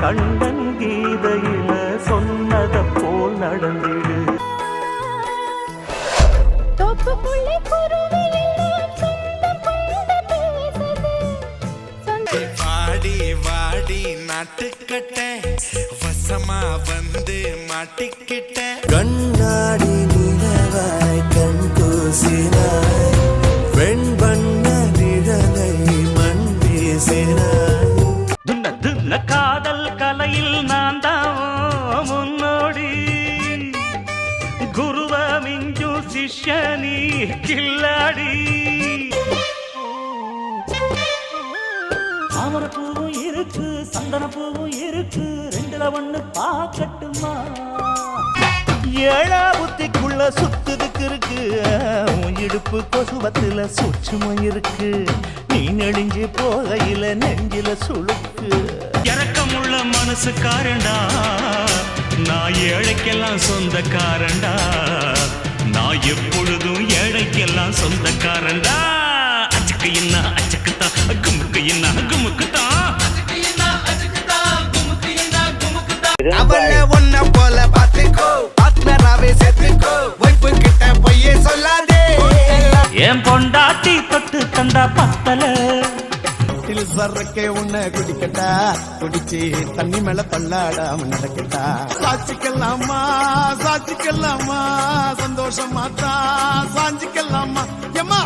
கண்ணன் கீதையில சொன்னத போல் நடந்திடு. வாடி வாடி நாட்டுக்கட்ட வசமா வந்து மாட்டிக்கிட்ட கண்ணாடி நிலவாய் கண் கூசினாய் வெண் வண்ண நிழலை மண் வீசினாய். துன்ன துன்ன காதல் கலையில் நான் தான் முன்னோடி குருவ மிஞ்சு சிஷ்யனி கில்லாடி. தாமர பூவும் இருக்கு சந்தன பூவும் இருக்கு ரெண்டுல ஒண்ணு பாக்கட்டுமா. ஏழா புத்திக்குள்ள சுத்துதுக்கு இருக்கு இடுப்பு கொசுவத்துல சூட்சுமம் இருக்கு. நீ நெடுஞ்சு போகையில நெஞ்சில சுழுக்கு. இறக்கமுள்ள மனசுக்காரண்டா நான் ஏழைக்கெல்லாம் சொந்தக்காரண்டா. நான் எப்பொழுதும் ஏழைக்கெல்லாம் சொந்தக்காரண்டா. அச்சுக்கு என்ன அச்சுக்குத்தான் குமுக்கு என்ன குமுக்குத்தான். அவள ஒன்ன போல பாத்துக்கோ பார்ட்னராவே சேர்த்துக்கோ வைப்பு கிட்ட பொய்யே சொல்லாதே. என் பொண்டாட்டி தொட்டு தந்தா பத்தல சரக்கே உன்னை குடிக்கட்டா குடிச்சு தண்ணி மேல பல்லாடாம நடக்கட்டா. சாட்சிக்கலாமா சாட்சிக்கலாமா சந்தோஷமா தான் சாஞ்சிக்கலாமா.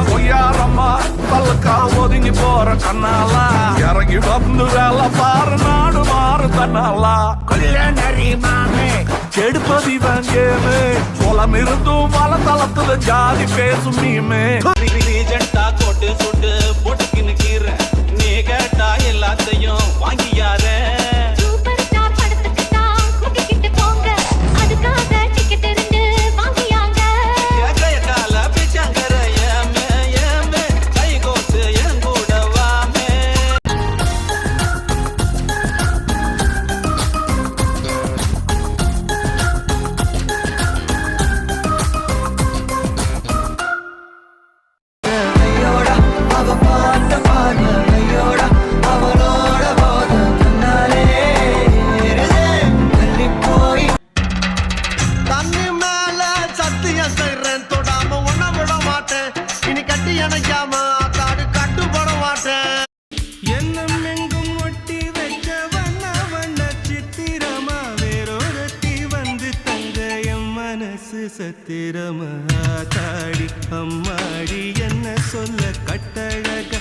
பொய்யாரம்மா பல்லக்கா ஒதுங்கி போற கண்ணாலா இறங்கி வந்து வேலை பாரு நாடு மாறு தன்னாலா. கொல்லநரிமாமே செடுப்பதி வாங்கேமே குளம் இருந்தும் வள தளத்துல ஜாதி பேசும் நீமே. ரீஜெண்டா கோட்டு சுட்டு போட்டுக்கின்னு கீற நீ கேட்டா எல்லாத்தையும் வாங்கியார. சூப்பர் ஸ்டார் படத்துக்கு தான் கூட்டிக்கிட்டு போங்க அதுக்காக டிக்கெட் இருந்து வாங்கியாங்க. கால பிச்சாங்கர ஏமே ஏமே கை கோத்து என் கூட வாமே. தண்ணி மேல சத்தியம் செய்றேன் தொடாம ஒன்ன விட மாட்டேன். இனி கட்டி அணைக்காம காடு கட்டு போட மாட்டேன். என்னம் எங்கும் ஒட்டி வைக்க வண்ண வண்ண சித்திரமா வேறொருத்தி வந்து தங்க என் மனசு சத்திரமா தாடி அம்மாடி என்ன சொல்ல கட்டழக.